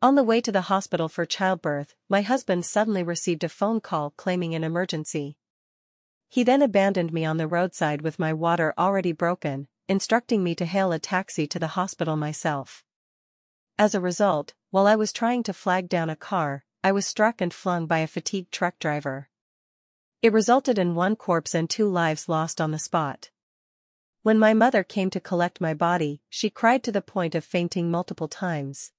On the way to the hospital for childbirth, my husband suddenly received a phone call claiming an emergency. He then abandoned me on the roadside with my water already broken, instructing me to hail a taxi to the hospital myself. As a result, while I was trying to flag down a car, I was struck and flung by a fatigued truck driver. It resulted in 1 corpse and 2 lives lost on the spot. When my mother came to collect my body, she cried to the point of fainting multiple times.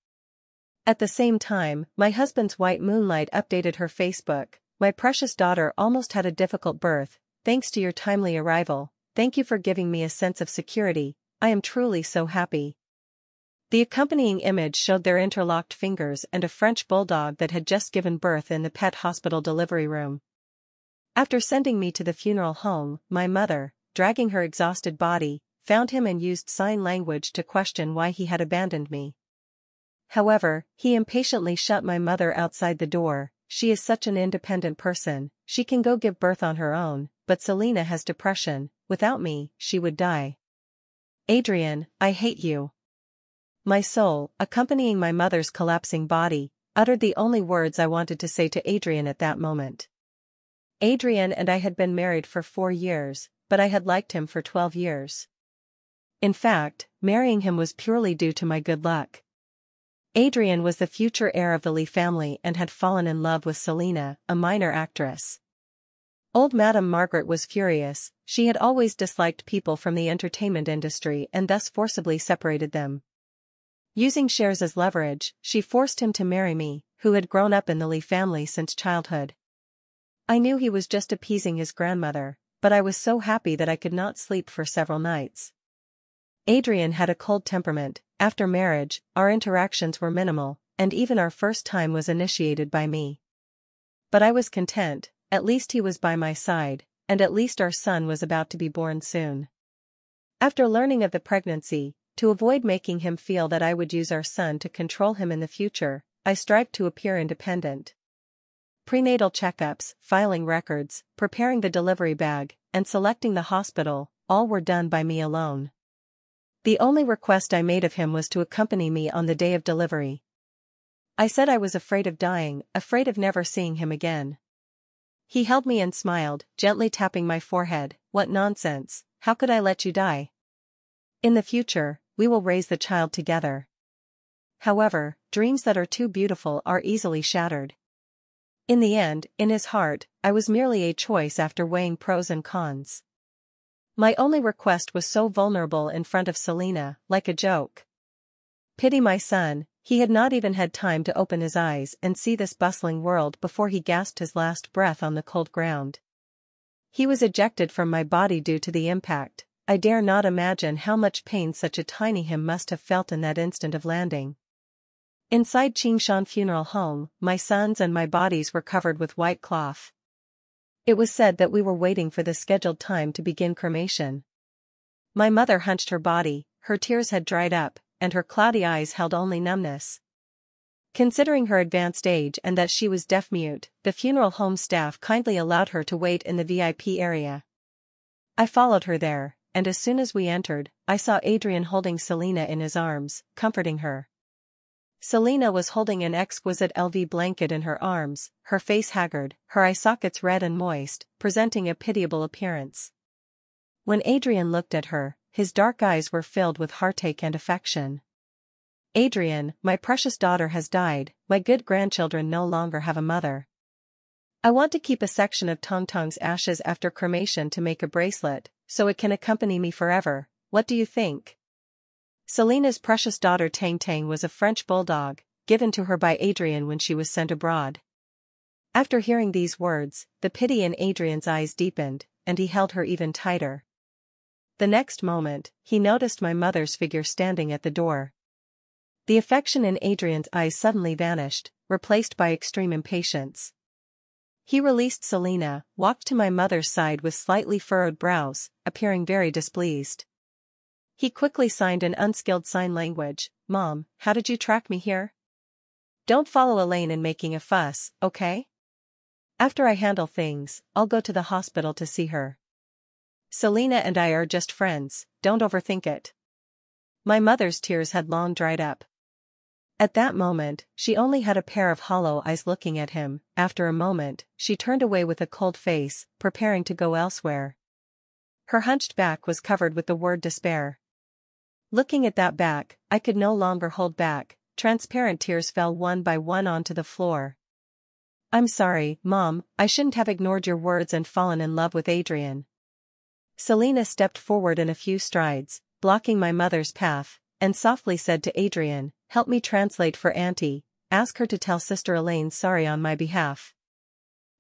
At the same time, my husband's white moonlight updated her Facebook. My precious daughter almost had a difficult birth, thanks to your timely arrival. Thank you for giving me a sense of security. I am truly so happy. The accompanying image showed their interlocked fingers and a French bulldog that had just given birth in the pet hospital delivery room. After sending me to the funeral home, my mother, dragging her exhausted body, found him and used sign language to question why he had abandoned me. However, he impatiently shut my mother outside the door. She is such an independent person, she can go give birth on her own, but Selena has depression. Without me, she would die. Adrian, I hate you. My soul, accompanying my mother's collapsing body, uttered the only words I wanted to say to Adrian at that moment. Adrian and I had been married for 4 years, but I had liked him for 12 years. In fact, marrying him was purely due to my good luck. Adrian was the future heir of the Lee family and had fallen in love with Selena, a minor actress. Old Madame Margaret was furious. She had always disliked people from the entertainment industry and thus forcibly separated them. Using shares as leverage, she forced him to marry me, who had grown up in the Lee family since childhood. I knew he was just appeasing his grandmother, but I was so happy that I could not sleep for several nights. Adrian had a cold temperament. After marriage, our interactions were minimal, and even our first time was initiated by me. But I was content, at least he was by my side, and at least our son was about to be born soon. After learning of the pregnancy, to avoid making him feel that I would use our son to control him in the future, I strived to appear independent. Prenatal checkups, filing records, preparing the delivery bag, and selecting the hospital, all were done by me alone. The only request I made of him was to accompany me on the day of delivery. I said I was afraid of dying, afraid of never seeing him again. He held me and smiled, gently tapping my forehead. What nonsense, how could I let you die? In the future, we will raise the child together. However, dreams that are too beautiful are easily shattered. In the end, in his heart, I was merely a choice after weighing pros and cons. My only request was so vulnerable in front of Selena, like a joke. Pity my son, he had not even had time to open his eyes and see this bustling world before he gasped his last breath on the cold ground. He was ejected from my body due to the impact. I dare not imagine how much pain such a tiny him must have felt in that instant of landing. Inside Qingshan Funeral Home, my sons and my bodies were covered with white cloth. It was said that we were waiting for the scheduled time to begin cremation. My mother hunched her body, her tears had dried up, and her cloudy eyes held only numbness. Considering her advanced age and that she was deaf-mute, the funeral home staff kindly allowed her to wait in the VIP area. I followed her there, and as soon as we entered, I saw Adrian holding Selena in his arms, comforting her. Selena was holding an exquisite LV blanket in her arms, her face haggard, her eye sockets red and moist, presenting a pitiable appearance. When Adrian looked at her, his dark eyes were filled with heartache and affection. Adrian, my precious daughter has died, my good grandchildren no longer have a mother. I want to keep a section of Tong Tong's ashes after cremation to make a bracelet, so it can accompany me forever. What do you think? Selena's precious daughter Tang Tang was a French bulldog, given to her by Adrian when she was sent abroad. After hearing these words, the pity in Adrian's eyes deepened, and he held her even tighter. The next moment, he noticed my mother's figure standing at the door. The affection in Adrian's eyes suddenly vanished, replaced by extreme impatience. He released Selena, walked to my mother's side with slightly furrowed brows, appearing very displeased. He quickly signed in unskilled sign language. Mom, how did you track me here? Don't follow Elaine in making a fuss, okay? After I handle things, I'll go to the hospital to see her. Selena and I are just friends, don't overthink it. My mother's tears had long dried up. At that moment, she only had a pair of hollow eyes looking at him. After a moment, she turned away with a cold face, preparing to go elsewhere. Her hunched back was covered with the word despair. Looking at that back, I could no longer hold back. Transparent tears fell one by one onto the floor. "I'm sorry, Mom, I shouldn't have ignored your words and fallen in love with Adrian." Selena stepped forward in a few strides, blocking my mother's path, and softly said to Adrian, "Help me translate for Auntie, ask her to tell Sister Elaine sorry on my behalf.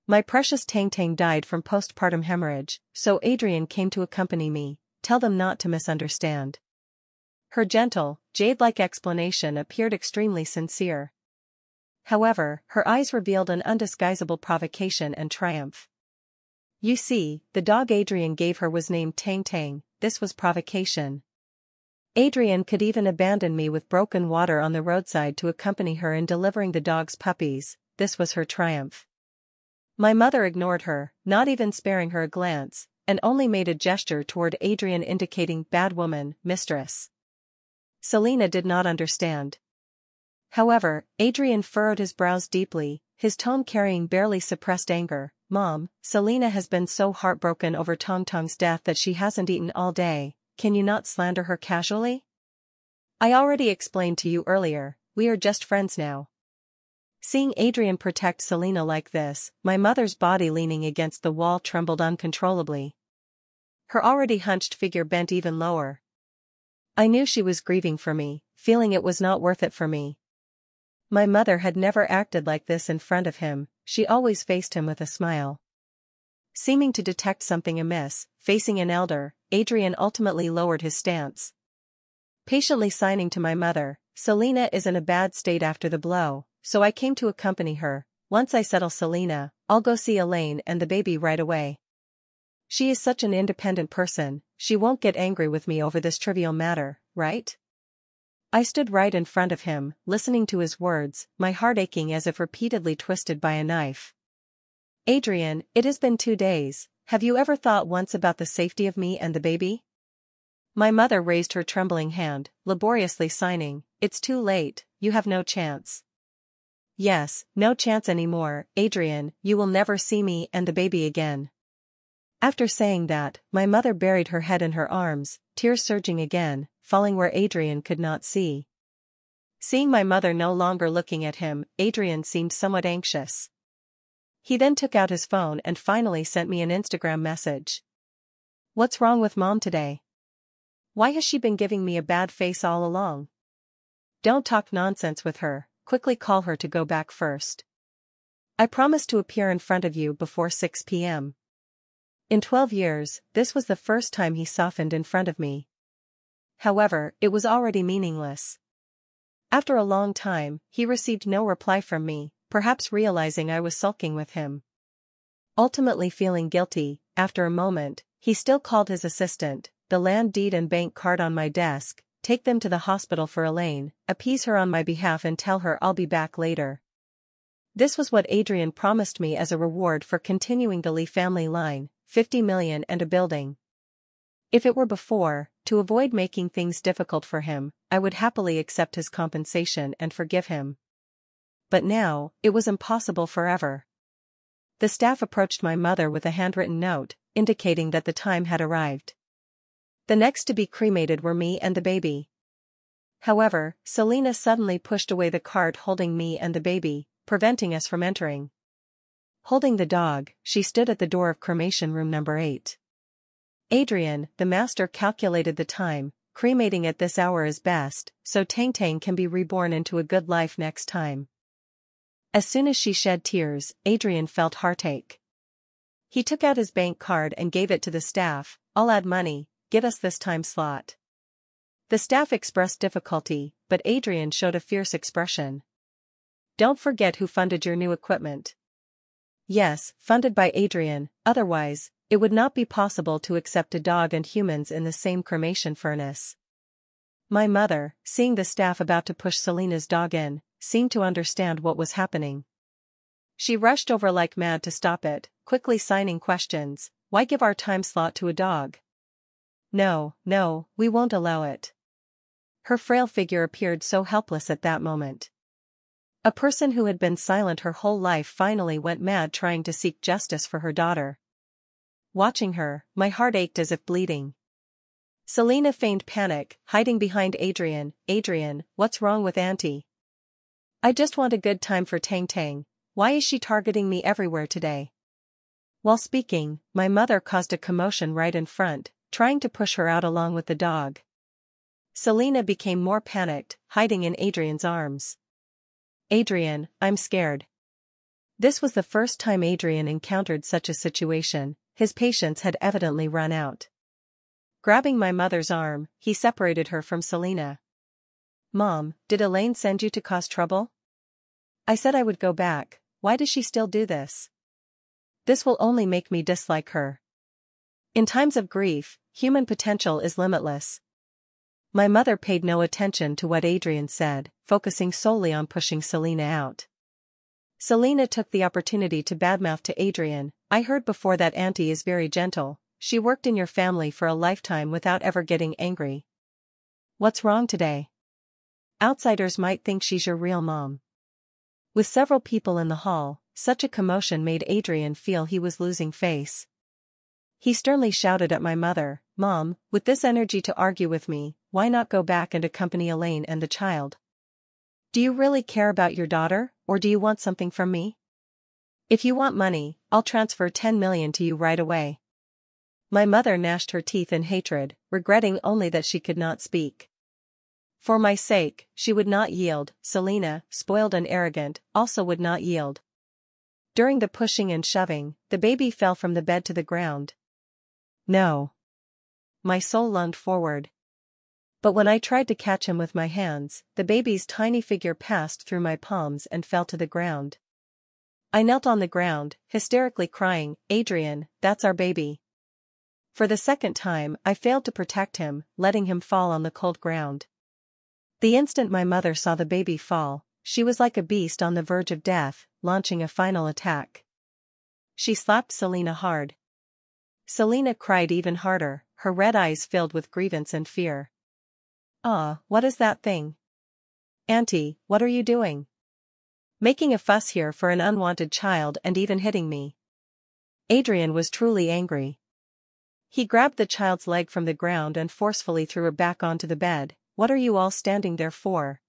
My precious Tang died from postpartum hemorrhage, so Adrian came to accompany me, tell them not to misunderstand." Her gentle, jade-like explanation appeared extremely sincere. However, her eyes revealed an undisguisable provocation and triumph. "You see, the dog Adrian gave her was named Tang. This was provocation. Adrian could even abandon me with broken water on the roadside to accompany her in delivering the dog's puppies. This was her triumph." My mother ignored her, not even sparing her a glance, and only made a gesture toward Adrian indicating "bad woman, mistress." Selena did not understand. However, Adrian furrowed his brows deeply, his tone carrying barely suppressed anger. "Mom, Selena has been so heartbroken over Tong's death that she hasn't eaten all day. Can you not slander her casually? I already explained to you earlier, we are just friends now." Seeing Adrian protect Selena like this, my mother's body leaning against the wall trembled uncontrollably. Her already hunched figure bent even lower. I knew she was grieving for me, feeling it was not worth it for me. My mother had never acted like this in front of him, she always faced him with a smile. Seeming to detect something amiss, facing an elder, Adrian ultimately lowered his stance. Patiently signing to my mother, "Selena is in a bad state after the blow, so I came to accompany her. Once I settle Selena, I'll go see Elaine and the baby right away. She is such an independent person, she won't get angry with me over this trivial matter, right?" I stood right in front of him, listening to his words, my heart aching as if repeatedly twisted by a knife. "Adrian, it has been 2 days, have you ever thought once about the safety of me and the baby?" My mother raised her trembling hand, laboriously signing, "It's too late, you have no chance." "Yes, no chance anymore, Adrian, you will never see me and the baby again." After saying that, my mother buried her head in her arms, tears surging again, falling where Adrian could not see. Seeing my mother no longer looking at him, Adrian seemed somewhat anxious. He then took out his phone and finally sent me an Instagram message. "What's wrong with Mom today? Why has she been giving me a bad face all along? Don't talk nonsense with her, quickly call her to go back first. I promise to appear in front of you before 6 p.m. In 12 years, this was the first time he softened in front of me. However, it was already meaningless. After a long time, he received no reply from me, perhaps realizing I was sulking with him. Ultimately feeling guilty, after a moment, he still called his assistant, "The land deed and bank card on my desk, take them to the hospital for Elaine, appease her on my behalf and tell her I'll be back later." This was what Adrian promised me as a reward for continuing the Lee family line, 50 million and a building. If it were before, to avoid making things difficult for him, I would happily accept his compensation and forgive him. But now, it was impossible forever. The staff approached my mother with a handwritten note, indicating that the time had arrived. The next to be cremated were me and the baby. However, Selena suddenly pushed away the cart holding me and the baby, preventing us from entering. Holding the dog, she stood at the door of cremation room number 8. "Adrian, the master calculated the time, cremating at this hour is best, so Tang can be reborn into a good life next time." As soon as she shed tears, Adrian felt heartache. He took out his bank card and gave it to the staff. "I'll add money, give us this time slot." The staff expressed difficulty, but Adrian showed a fierce expression. "Don't forget who funded your new equipment." Yes, funded by Adrian, otherwise, it would not be possible to accept a dog and humans in the same cremation furnace. My mother, seeing the staff about to push Selena's dog in, seemed to understand what was happening. She rushed over like mad to stop it, quickly signing questions. "Why give our time slot to a dog? No, we won't allow it." Her frail figure appeared so helpless at that moment. A person who had been silent her whole life finally went mad trying to seek justice for her daughter. Watching her, my heart ached as if bleeding. Selena feigned panic, hiding behind Adrian. Adrian, what's wrong with Auntie? I just want a good time for Tang Tang. Why is she targeting me everywhere today? While speaking, my mother caused a commotion right in front, trying to push her out along with the dog. Selena became more panicked, hiding in Adrian's arms. Adrian, I'm scared. This was the first time Adrian encountered such a situation. His patience had evidently run out. Grabbing my mother's arm, he separated her from Selena. Mom, did Elaine send you to cause trouble? I said I would go back. Why does she still do this? This will only make me dislike her. In times of grief, human potential is limitless. My mother paid no attention to what Adrian said, focusing solely on pushing Selena out. Selena took the opportunity to badmouth to Adrian. I heard before that Auntie is very gentle. She worked in your family for a lifetime without ever getting angry. What's wrong today? Outsiders might think she's your real mom. With several people in the hall, such a commotion made Adrian feel he was losing face. He sternly shouted at my mother, Mom, with this energy to argue with me, why not go back and accompany Elaine and the child? Do you really care about your daughter, or do you want something from me? If you want money, I'll transfer 10 million to you right away. My mother gnashed her teeth in hatred, regretting only that she could not speak. For my sake, she would not yield. Selena, spoiled and arrogant, also would not yield. During the pushing and shoving, the baby fell from the bed to the ground. No. My soul lunged forward. But when I tried to catch him with my hands, the baby's tiny figure passed through my palms and fell to the ground. I knelt on the ground, hysterically crying, Adrian, that's our baby. For the second time, I failed to protect him, letting him fall on the cold ground. The instant my mother saw the baby fall, she was like a beast on the verge of death, launching a final attack. She slapped Selena hard. Selena cried even harder, her red eyes filled with grievance and fear. Ah, what is that thing? Auntie, what are you doing? Making a fuss here for an unwanted child and even hitting me. Adrian was truly angry. He grabbed the child's leg from the ground and forcefully threw her back onto the bed. What are you all standing there for?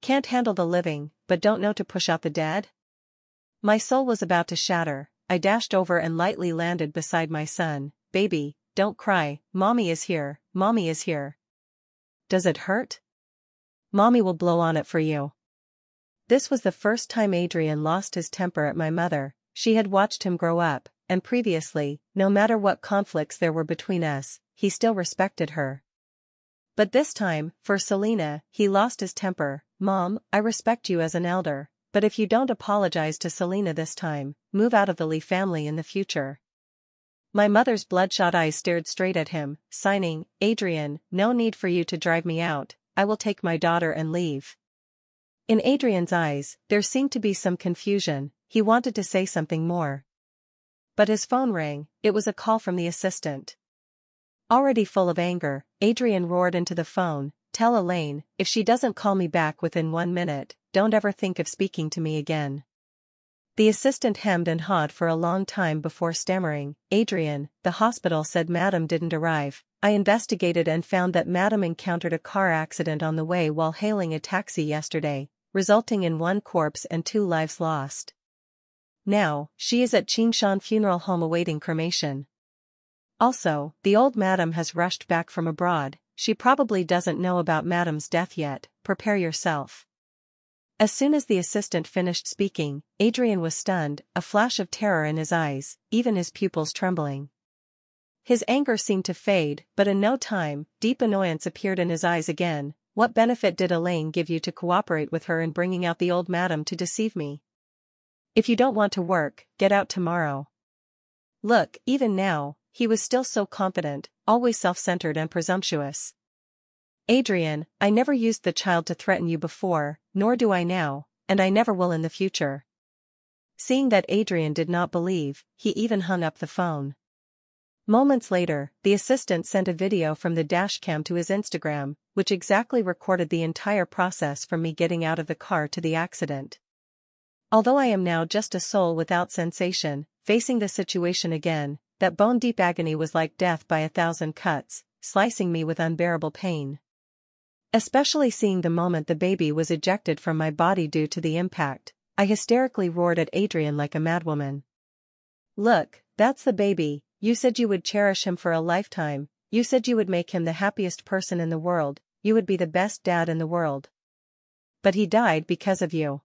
Can't handle the living, but don't know to push out the dead? My soul was about to shatter. I dashed over and lightly landed beside my son. Baby, don't cry, Mommy is here, Mommy is here. Does it hurt? Mommy will blow on it for you. This was the first time Adrian lost his temper at my mother. She had watched him grow up, and previously, no matter what conflicts there were between us, he still respected her. But this time, for Selena, he lost his temper. Mom, I respect you as an elder, but if you don't apologize to Selena this time, move out of the Lee family in the future. My mother's bloodshot eyes stared straight at him, signing, Adrian, no need for you to drive me out, I will take my daughter and leave. In Adrian's eyes, there seemed to be some confusion. He wanted to say something more. But his phone rang. It was a call from the assistant. Already full of anger, Adrian roared into the phone, tell Elaine, if she doesn't call me back within 1 minute, don't ever think of speaking to me again. The assistant hemmed and hawed for a long time before stammering, Adrian, the hospital said Madam didn't arrive. I investigated and found that Madam encountered a car accident on the way while hailing a taxi yesterday, resulting in 1 corpse and 2 lives lost. Now, she is at Qingshan Funeral Home awaiting cremation. Also, the old Madam has rushed back from abroad. She probably doesn't know about Madam's death yet. Prepare yourself. As soon as the assistant finished speaking, Adrian was stunned, a flash of terror in his eyes, even his pupils trembling. His anger seemed to fade, but in no time, deep annoyance appeared in his eyes again. What benefit did Elaine give you to cooperate with her in bringing out the old Madam to deceive me? If you don't want to work, get out tomorrow. Look, even now, he was still so confident, always self-centered and presumptuous. Adrian, I never used the child to threaten you before, nor do I now, and I never will in the future. Seeing that Adrian did not believe, he even hung up the phone. Moments later, the assistant sent a video from the dashcam to his Instagram, which exactly recorded the entire process from me getting out of the car to the accident. Although I am now just a soul without sensation, facing the situation again, that bone-deep agony was like death by 1,000 cuts, slicing me with unbearable pain. Especially seeing the moment the baby was ejected from my body due to the impact, I hysterically roared at Adrian like a madwoman. "Look, that's the baby, you said you would cherish him for a lifetime, you said you would make him the happiest person in the world, you would be the best dad in the world. But he died because of you.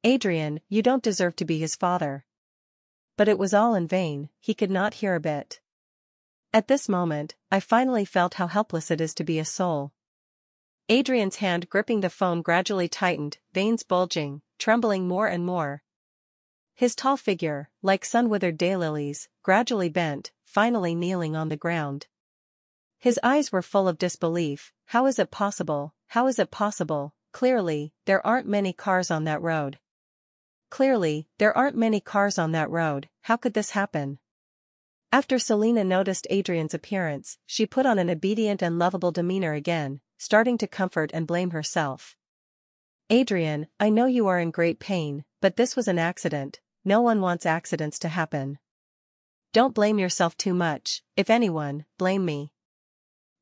Adrian, you don't deserve to be his father." But it was all in vain, he could not hear a bit. At this moment, I finally felt how helpless it is to be a soul. Adrian's hand gripping the phone gradually tightened, veins bulging, trembling more and more. His tall figure, like sun-withered daylilies, gradually bent, finally kneeling on the ground. His eyes were full of disbelief. How is it possible? How is it possible? Clearly, there aren't many cars on that road. Clearly, there aren't many cars on that road. How could this happen? After Selena noticed Adrian's appearance, she put on an obedient and lovable demeanor again, starting to comfort and blame herself. "Adrian, I know you are in great pain, but this was an accident. No one wants accidents to happen. Don't blame yourself too much. If anyone, blame me.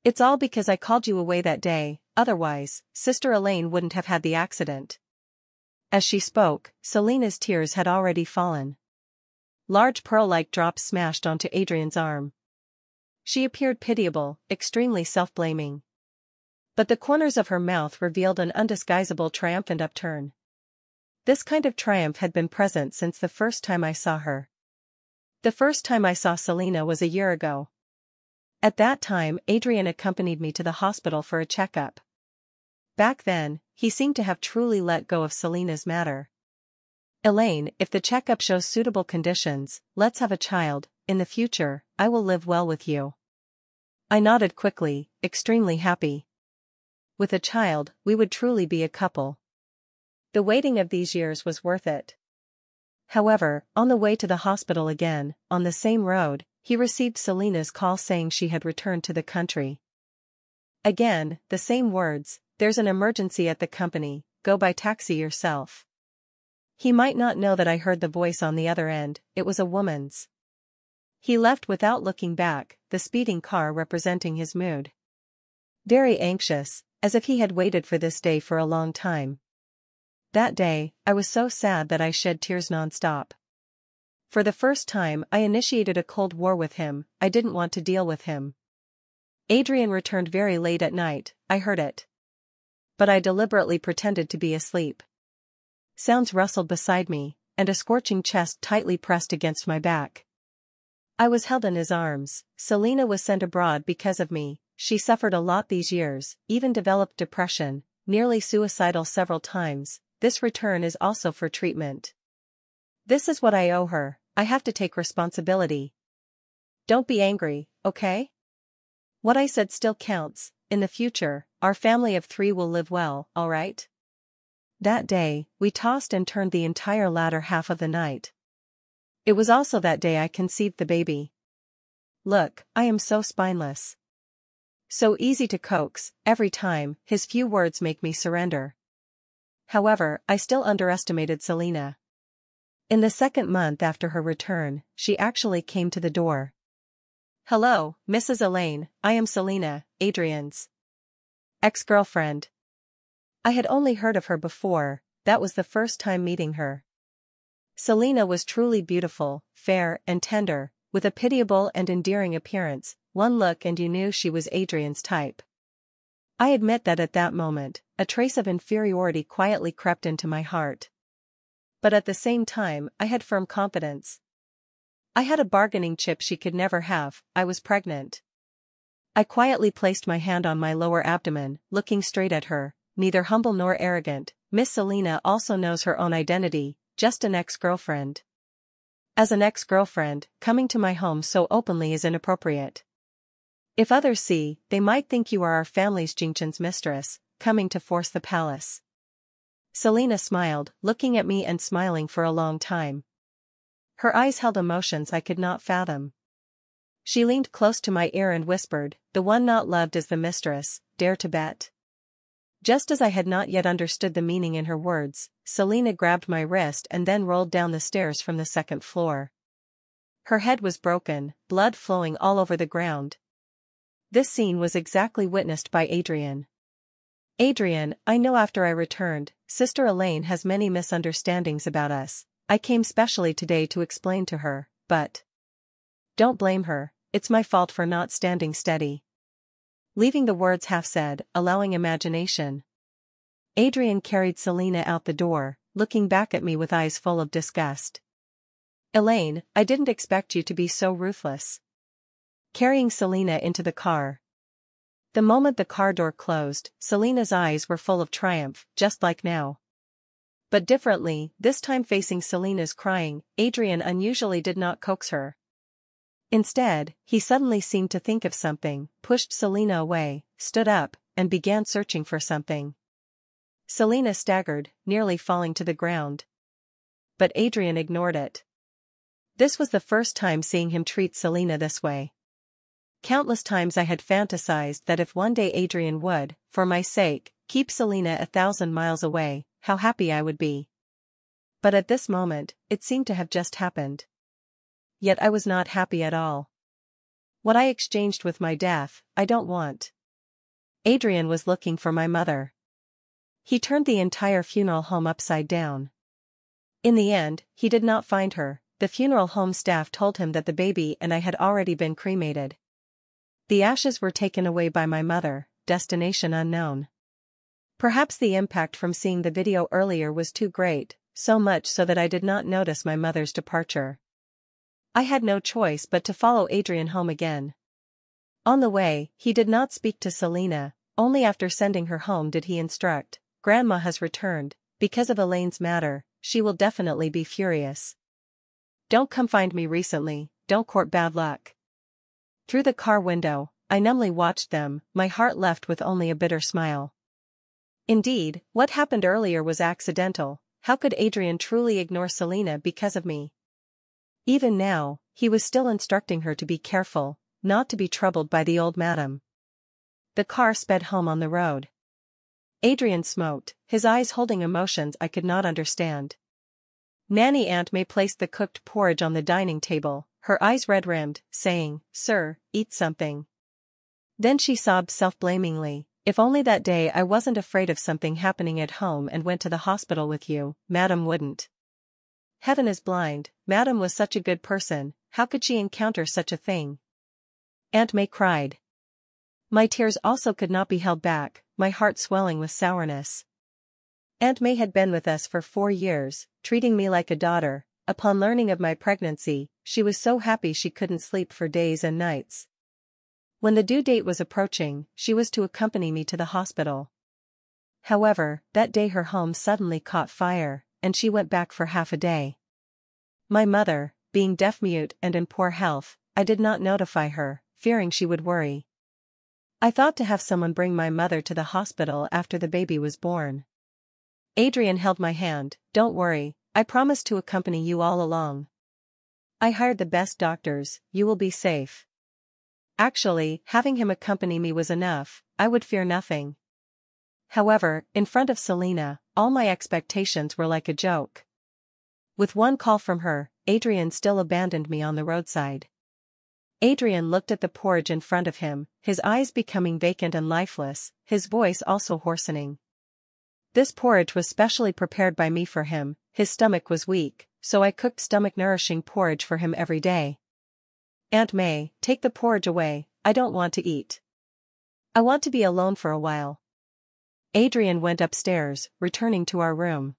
It's all because I called you away that day, otherwise, Sister Elaine wouldn't have had the accident." As she spoke, Selena's tears had already fallen. Large pearl-like drops smashed onto Adrian's arm. She appeared pitiable, extremely self-blaming. But the corners of her mouth revealed an undisguisable triumphant upturn. This kind of triumph had been present since the first time I saw her. The first time I saw Selena was a year ago. At that time, Adrian accompanied me to the hospital for a checkup. Back then, he seemed to have truly let go of Selena's matter. "Elaine, if the checkup shows suitable conditions, let's have a child. In the future, I will live well with you." I nodded quickly, extremely happy. With a child, we would truly be a couple. The waiting of these years was worth it. However, on the way to the hospital again, on the same road, he received Selena's call saying she had returned to the country. Again, the same words: "There's an emergency at the company, go by taxi yourself." He might not know that I heard the voice on the other end, it was a woman's. He left without looking back, the speeding car representing his mood. Very anxious, as if he had waited for this day for a long time. That day, I was so sad that I shed tears non-stop. For the first time, I initiated a cold war with him. I didn't want to deal with him. Adrian returned very late at night, I heard it. But I deliberately pretended to be asleep. Sounds rustled beside me, and a scorching chest tightly pressed against my back. I was held in his arms. Selena was sent abroad because of me. She suffered a lot these years, even developed depression, nearly suicidal several times. This return is also for treatment. This is what I owe her. I have to take responsibility. Don't be angry, okay? What I said still counts. In the future, our family of 3 will live well, alright? That day, we tossed and turned the entire latter half of the night. It was also that day I conceived the baby. Look, I am so spineless. So easy to coax, every time, his few words make me surrender. However, I still underestimated Selena. In the second month after her return, she actually came to the door. "Hello, Mrs. Elaine, I am Selena, Adrian's ex-girlfriend." I had only heard of her before, that was the first time meeting her. Selena was truly beautiful, fair and tender, with a pitiable and endearing appearance. One look and you knew she was Adrian's type. I admit that at that moment, a trace of inferiority quietly crept into my heart. But at the same time, I had firm confidence. I had a bargaining chip she could never have. I was pregnant. I quietly placed my hand on my lower abdomen, looking straight at her, neither humble nor arrogant. Miss Selena also knows her own identity, just an ex-girlfriend. As an ex-girlfriend, coming to my home so openly is inappropriate. If others see, they might think you are our family's Jinchun's mistress, coming to force the palace. Selena smiled, looking at me and smiling for a long time. Her eyes held emotions I could not fathom. She leaned close to my ear and whispered, "The one not loved is the mistress, dare to bet." Just as I had not yet understood the meaning in her words, Selena grabbed my wrist and then rolled down the stairs from the second floor. Her head was broken, blood flowing all over the ground. This scene was exactly witnessed by Adrian. "Adrian, I know after I returned, Sister Elaine has many misunderstandings about us. I came specially today to explain to her, but don't blame her, it's my fault for not standing steady." Leaving the words half said, allowing imagination, Adrian carried Selena out the door, looking back at me with eyes full of disgust. "Elaine, I didn't expect you to be so ruthless." Carrying Selena into the car. The moment the car door closed, Selena's eyes were full of triumph, just like now. But differently, this time facing Selena's crying, Adrian unusually did not coax her. Instead, he suddenly seemed to think of something, pushed Selena away, stood up, and began searching for something. Selena staggered, nearly falling to the ground. But Adrian ignored it. This was the first time seeing him treat Selena this way. Countless times I had fantasized that if one day Adrian would, for my sake, keep Selena 1,000 miles away, how happy I would be. But at this moment, it seemed to have just happened. Yet I was not happy at all. What I exchanged with my death, I don't want. Adrian was looking for my mother. He turned the entire funeral home upside down. In the end, he did not find her. The funeral home staff told him that the baby and I had already been cremated. The ashes were taken away by my mother, destination unknown. Perhaps the impact from seeing the video earlier was too great, so much so that I did not notice my mother's departure. I had no choice but to follow Adrian home again. On the way, he did not speak to Selena, only after sending her home did he instruct, "Grandma has returned, because of Elaine's matter, she will definitely be furious. Don't come find me recently, don't court bad luck." Through the car window, I numbly watched them, my heart left with only a bitter smile. Indeed, what happened earlier was accidental. How could Adrian truly ignore Selena because of me? Even now, he was still instructing her to be careful, not to be troubled by the old madam. The car sped home on the road. Adrian smoked, his eyes holding emotions I could not understand. Nanny Aunt May placed the cooked porridge on the dining table, her eyes red-rimmed, saying, "Sir, eat something." Then she sobbed self-blamingly, "If only that day I wasn't afraid of something happening at home and went to the hospital with you, Madam wouldn't." Heaven is blind, Madam was such a good person, how could she encounter such a thing? Aunt May cried. My tears also could not be held back, my heart swelling with sourness. Aunt May had been with us for 4 years, treating me like a daughter. Upon learning of my pregnancy, she was so happy she couldn't sleep for days and nights. When the due date was approaching, she was to accompany me to the hospital. However, that day her home suddenly caught fire, and she went back for half a day. My mother, being deaf-mute and in poor health, I did not notify her, fearing she would worry. I thought to have someone bring my mother to the hospital after the baby was born. Adrian held my hand, "Don't worry, I promised to accompany you all along. I hired the best doctors, you will be safe." Actually, having him accompany me was enough, I would fear nothing. However, in front of Selena, all my expectations were like a joke. With one call from her, Adrian still abandoned me on the roadside. Adrian looked at the porridge in front of him, his eyes becoming vacant and lifeless, his voice also hoarsening. This porridge was specially prepared by me for him, his stomach was weak, so I cooked stomach-nourishing porridge for him every day. "Aunt May, take the porridge away, I don't want to eat. I want to be alone for a while." Adrian went upstairs, returning to our room.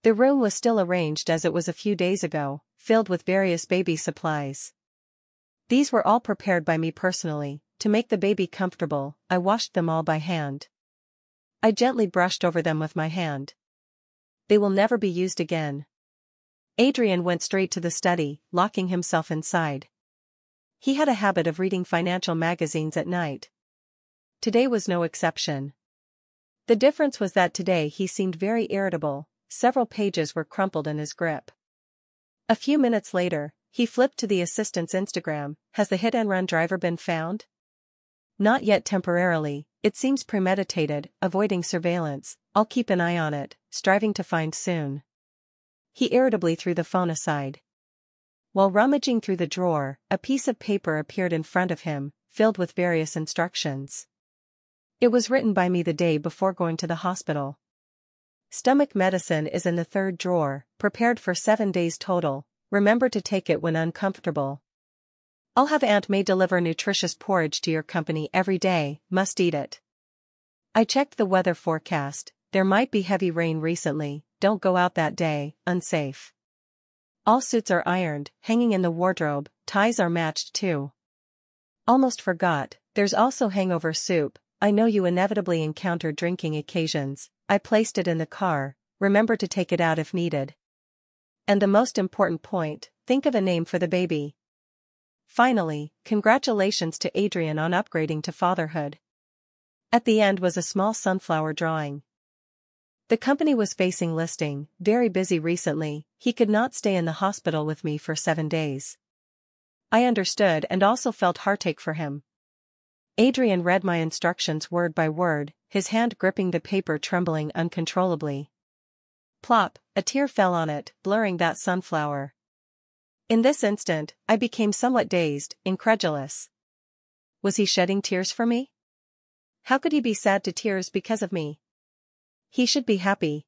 The room was still arranged as it was a few days ago, filled with various baby supplies. These were all prepared by me personally. To make the baby comfortable, I washed them all by hand. I gently brushed over them with my hand. They will never be used again. Adrian went straight to the study, locking himself inside. He had a habit of reading financial magazines at night. Today was no exception. The difference was that today he seemed very irritable, several pages were crumpled in his grip. A few minutes later, He flipped to the assistant's Instagram. Has the hit-and-run driver been found? Not yet temporarily, it seems premeditated, avoiding surveillance. I'll keep an eye on it, striving to find soon. He irritably threw the phone aside. While rummaging through the drawer, a piece of paper appeared in front of him, filled with various instructions. It was written by me the day before going to the hospital. Stomach medicine is in the third drawer, prepared for 7 days total. Remember to take it when uncomfortable. I'll have Aunt May deliver nutritious porridge to your company every day, must eat it. I checked the weather forecast, there might be heavy rain recently, don't go out that day, unsafe. All suits are ironed, hanging in the wardrobe, ties are matched too. Almost forgot, there's also hangover soup. I know you inevitably encounter drinking occasions. I placed it in the car, remember to take it out if needed. And the most important point, think of a name for the baby. Finally, congratulations to Adrian on upgrading to fatherhood. At the end was a small sunflower drawing. The company was facing listing, very busy recently, he could not stay in the hospital with me for 7 days. I understood and also felt heartache for him. Adrian read my instructions word by word, his hand gripping the paper trembling uncontrollably. Plop, a tear fell on it, blurring that sunflower. In this instant, I became somewhat dazed, incredulous. Was he shedding tears for me? How could he be sad to tears because of me? He should be happy.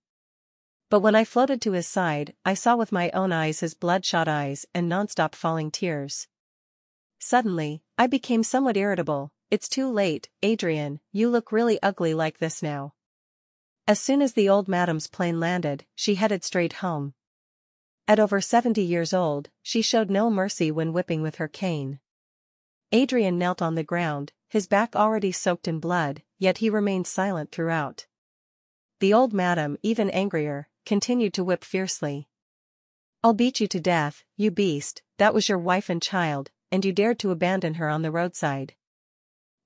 But when I floated to his side, I saw with my own eyes his bloodshot eyes and non-stop falling tears. Suddenly, I became somewhat irritable. It's too late, Adrian, you look really ugly like this now. As soon as the old madam's plane landed, she headed straight home. At over 70 years old, she showed no mercy when whipping with her cane. Adrian knelt on the ground, his back already soaked in blood, yet he remained silent throughout. The old madam, even angrier, continued to whip fiercely. I'll beat you to death, you beast, that was your wife and child, and you dared to abandon her on the roadside.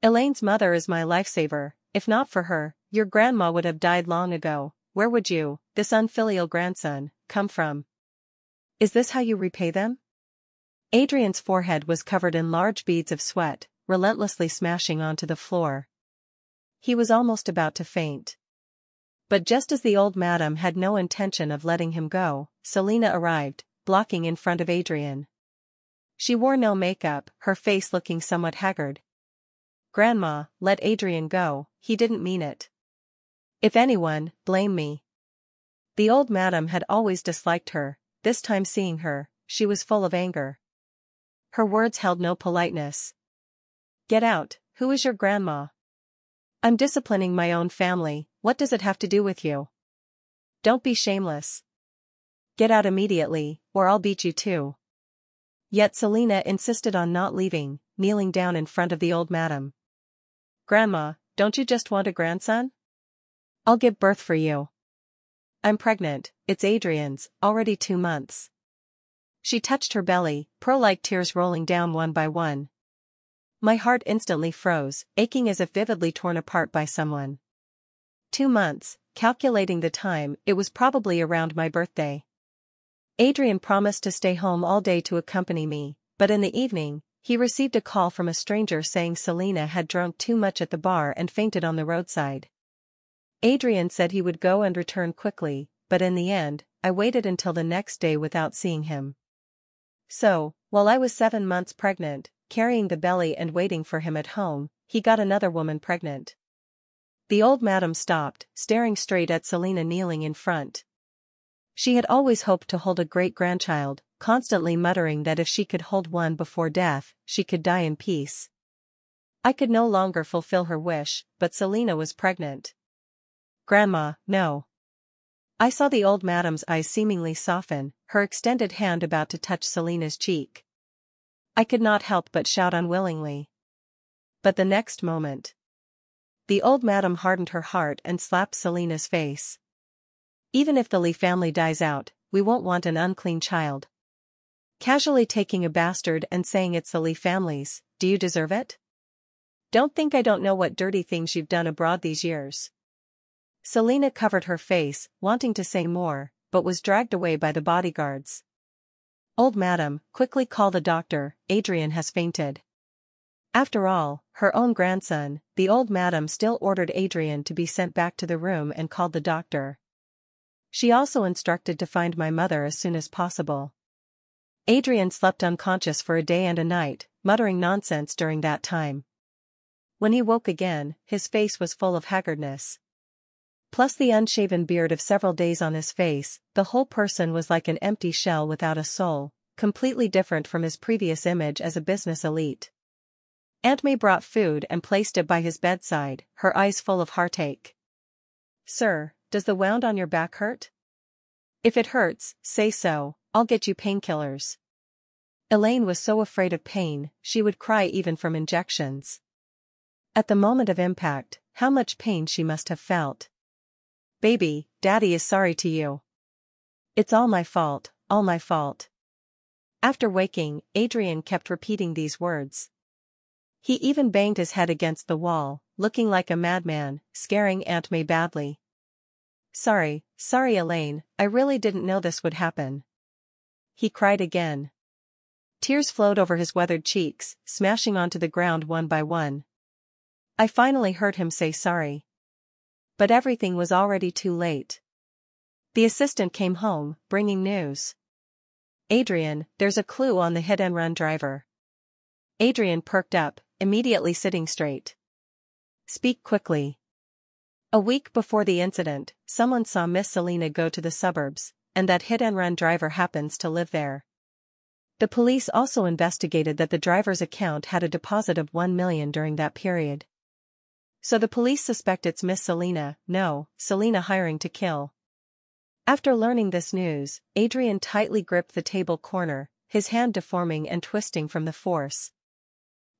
Elaine's mother is my lifesaver, if not for her, your grandma would have died long ago. Where would you, this unfilial grandson, come from? Is this how you repay them? Adrian's forehead was covered in large beads of sweat, relentlessly smashing onto the floor. He was almost about to faint. But just as the old madam had no intention of letting him go, Selena arrived, blocking in front of Adrian. She wore no makeup, her face looking somewhat haggard. Grandma, let Adrian go, he didn't mean it. If anyone, blame me. The old madam had always disliked her, this time seeing her, she was full of anger. Her words held no politeness. Get out, who is your grandma? I'm disciplining my own family, what does it have to do with you? Don't be shameless. Get out immediately, or I'll beat you too. Yet Selena insisted on not leaving, kneeling down in front of the old madam. Grandma, don't you just want a grandson? I'll give birth for you. I'm pregnant, it's Adrian's, already 2 months. She touched her belly, pearl-like tears rolling down one by one. My heart instantly froze, aching as if vividly torn apart by someone. 2 months, calculating the time, it was probably around my birthday. Adrian promised to stay home all day to accompany me, but in the evening, he received a call from a stranger saying Selena had drunk too much at the bar and fainted on the roadside. Adrian said he would go and return quickly, but in the end, I waited until the next day without seeing him. So, while I was 7 months pregnant, carrying the belly and waiting for him at home, he got another woman pregnant. The old madam stopped, staring straight at Selena kneeling in front. She had always hoped to hold a great-grandchild, constantly muttering that if she could hold one before death, she could die in peace. I could no longer fulfill her wish, but Selena was pregnant. Grandma, no. I saw the old madam's eyes seemingly soften, her extended hand about to touch Selena's cheek. I could not help but shout unwillingly. But the next moment, the old madam hardened her heart and slapped Selena's face. Even if the Lee family dies out, we won't want an unclean child. Casually taking a bastard and saying it's the Lee family's, do you deserve it? Don't think I don't know what dirty things you've done abroad these years. Selena covered her face, wanting to say more, but was dragged away by the bodyguards. Old madam, quickly call the doctor, Adrian has fainted. After all, her own grandson, the old madam still ordered Adrian to be sent back to the room and called the doctor. She also instructed to find my mother as soon as possible. Adrian slept unconscious for a day and a night, muttering nonsense during that time. When he woke again, his face was full of haggardness. Plus the unshaven beard of several days on his face, the whole person was like an empty shell without a soul, completely different from his previous image as a business elite. Aunt May brought food and placed it by his bedside, her eyes full of heartache. "Sir, does the wound on your back hurt? If it hurts, say so, I'll get you painkillers." Elaine was so afraid of pain, she would cry even from injections. At the moment of impact, how much pain she must have felt. "Baby, Daddy is sorry to you. It's all my fault, all my fault." After waking, Adrian kept repeating these words. He even banged his head against the wall, looking like a madman, scaring Aunt May badly. Sorry, Elaine, I really didn't know this would happen." He cried again. Tears flowed over his weathered cheeks, smashing onto the ground one by one. I finally heard him say sorry. But everything was already too late. The assistant came home, bringing news. "Adrian, there's a clue on the hit-and-run driver." Adrian perked up, immediately sitting straight. "Speak quickly." A week before the incident, someone saw Miss Selena go to the suburbs, and that hit-and-run driver happens to live there. The police also investigated that the driver's account had a deposit of $1 million during that period. So the police suspect it's Miss Selena, no, Selena hiring to kill. After learning this news, Adrian tightly gripped the table corner, his hand deforming and twisting from the force.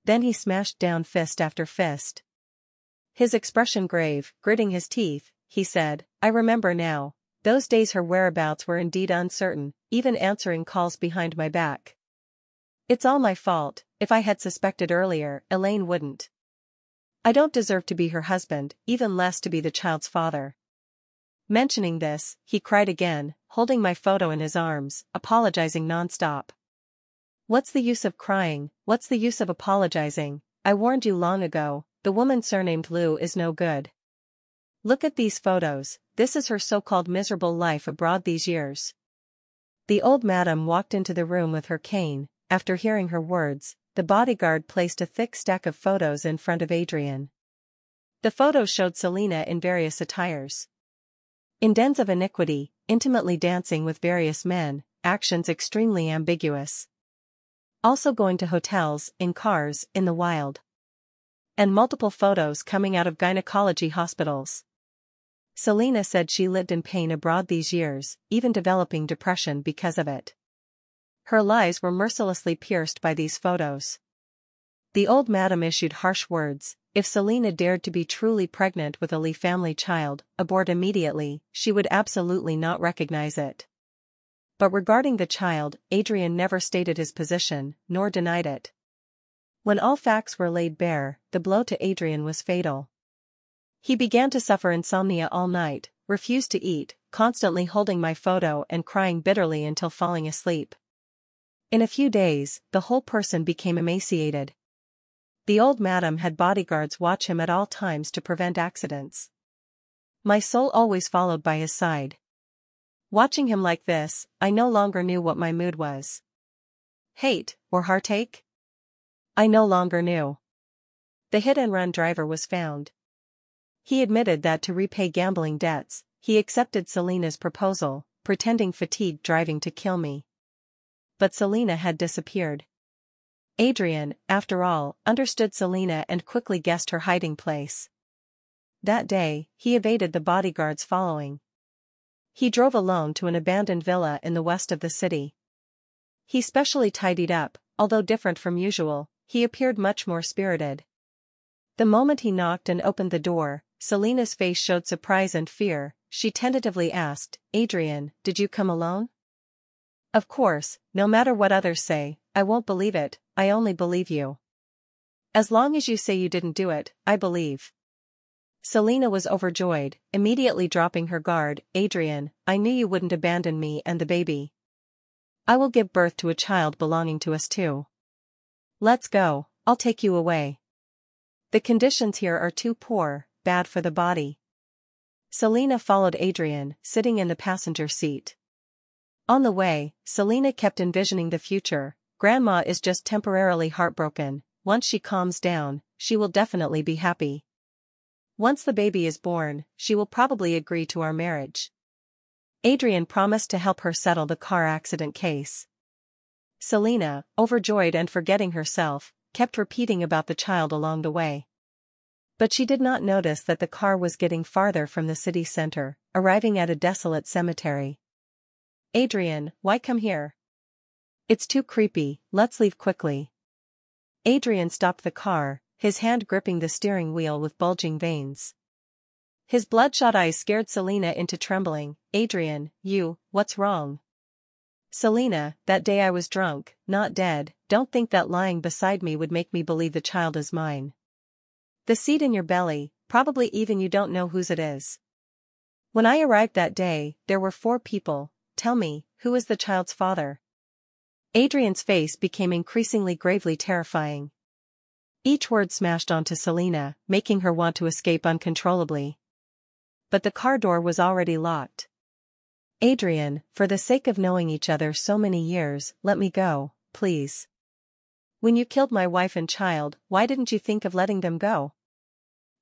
Then he smashed down fist after fist. His expression grave, gritting his teeth, he said, "I remember now. Those days her whereabouts were indeed uncertain, even answering calls behind my back. It's all my fault. If I had suspected earlier, Elaine wouldn't. I don't deserve to be her husband, even less to be the child's father." Mentioning this, he cried again, holding my photo in his arms, apologizing non-stop. "What's the use of crying, what's the use of apologizing? I warned you long ago, the woman surnamed Lou is no good. Look at these photos, this is her so-called miserable life abroad these years." The old madam walked into the room with her cane. After hearing her words, the bodyguard placed a thick stack of photos in front of Adrian. The photos showed Selena in various attires. In dens of iniquity, intimately dancing with various men, actions extremely ambiguous. Also going to hotels, in cars, in the wild. And multiple photos coming out of gynecology hospitals. Selena said she lived in pain abroad these years, even developing depression because of it. Her lies were mercilessly pierced by these photos. The old madam issued harsh words: if Selena dared to be truly pregnant with a Lee family child, abort immediately, she would absolutely not recognize it. But regarding the child, Adrian never stated his position, nor denied it. When all facts were laid bare, the blow to Adrian was fatal. He began to suffer insomnia all night, refused to eat, constantly holding my photo and crying bitterly until falling asleep. In a few days, the whole person became emaciated. The old madam had bodyguards watch him at all times to prevent accidents. My soul always followed by his side. Watching him like this, I no longer knew what my mood was. Hate, or heartache? I no longer knew. The hit-and-run driver was found. He admitted that to repay gambling debts, he accepted Selena's proposal, pretending fatigued driving to kill me. But Selena had disappeared. Adrian, after all, understood Selena and quickly guessed her hiding place. That day, he evaded the bodyguards following. He drove alone to an abandoned villa in the west of the city. He specially tidied up, although different from usual, he appeared much more spirited. The moment he knocked and opened the door, Selena's face showed surprise and fear. She tentatively asked, "Adrian, did you come alone?" "Of course, no matter what others say, I won't believe it, I only believe you. As long as you say you didn't do it, I believe." Selena was overjoyed, immediately dropping her guard. "Adrian, I knew you wouldn't abandon me and the baby." I will give birth to a child belonging to us too. Let's go, I'll take you away. The conditions here are too poor, bad for the body. Selena followed Adrian, sitting in the passenger seat. On the way, Selena kept envisioning the future. Grandma is just temporarily heartbroken. Once she calms down, she will definitely be happy. Once the baby is born, she will probably agree to our marriage. Adrian promised to help her settle the car accident case. Selena, overjoyed and forgetting herself, kept repeating about the child along the way. But she did not notice that the car was getting farther from the city center, arriving at a desolate cemetery. Adrian, why come here? It's too creepy, let's leave quickly. Adrian stopped the car, his hand gripping the steering wheel with bulging veins. His bloodshot eyes scared Selena into trembling. Adrian, what's wrong? Selena, that day I was drunk, not dead. Don't think that lying beside me would make me believe the child is mine. The seed in your belly, probably even you don't know whose it is. When I arrived that day, there were 4 people. Tell me, who is the child's father? Adrian's face became increasingly gravely terrifying. Each word smashed onto Selena, making her want to escape uncontrollably. But the car door was already locked. Adrian, for the sake of knowing each other so many years, let me go, please. When you killed my wife and child, why didn't you think of letting them go?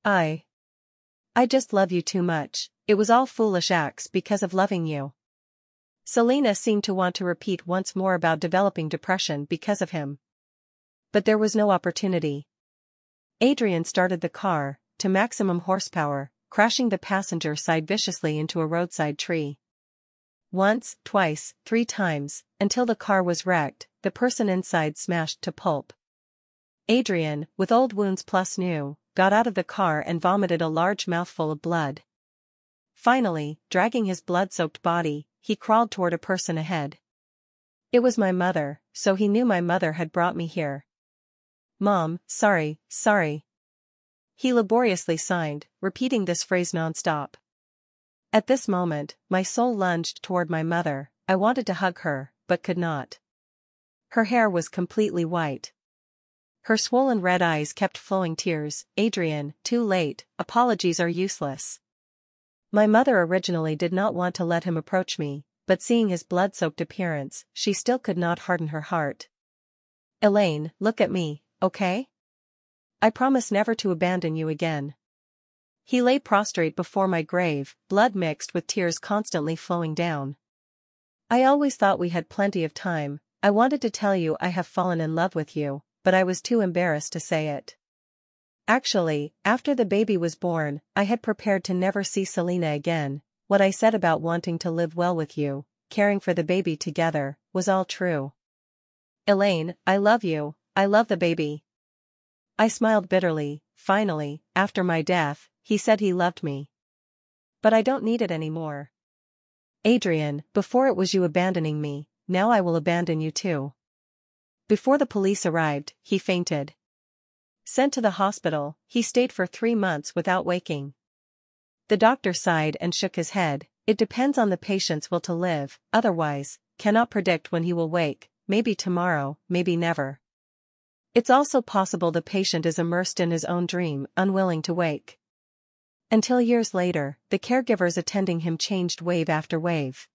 I just love you too much. It was all foolish acts because of loving you. Selena seemed to want to repeat once more about developing depression because of him. But there was no opportunity. Adrian started the car, to maximum horsepower, crashing the passenger side viciously into a roadside tree. Once, twice, 3 times, until the car was wrecked, the person inside smashed to pulp. Adrian, with old wounds plus new, got out of the car and vomited a large mouthful of blood. Finally, dragging his blood-soaked body, he crawled toward a person ahead. It was my mother, so he knew my mother had brought me here. Mom, sorry. He laboriously signed, repeating this phrase non-stop. At this moment, my soul lunged toward my mother. I wanted to hug her, but could not. Her hair was completely white. Her swollen red eyes kept flowing tears. Adrian, too late, apologies are useless. My mother originally did not want to let him approach me, but seeing his blood-soaked appearance, she still could not harden her heart. Elaine, look at me, okay? I promise never to abandon you again. He lay prostrate before my grave, blood mixed with tears constantly flowing down. I always thought we had plenty of time. I wanted to tell you I have fallen in love with you, but I was too embarrassed to say it. Actually, after the baby was born, I had prepared to never see Selena again. What I said about wanting to live well with you, caring for the baby together, was all true. Elaine, I love you, I love the baby. I smiled bitterly. Finally, after my death, he said he loved me. But I don't need it anymore. Adrian, before it was you abandoning me, now I will abandon you too. Before the police arrived, he fainted. Sent to the hospital, he stayed for 3 months without waking. The doctor sighed and shook his head. It depends on the patient's will to live, otherwise, cannot predict when he will wake, maybe tomorrow, maybe never. It's also possible the patient is immersed in his own dream, unwilling to wake. Until years later, the caregivers attending him changed wave after wave.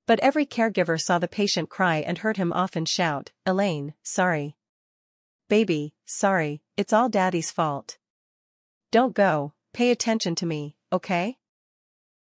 But every caregiver saw the patient cry and heard him often shout, Elaine, sorry. Baby, sorry, it's all Daddy's fault. Don't go, pay attention to me, okay?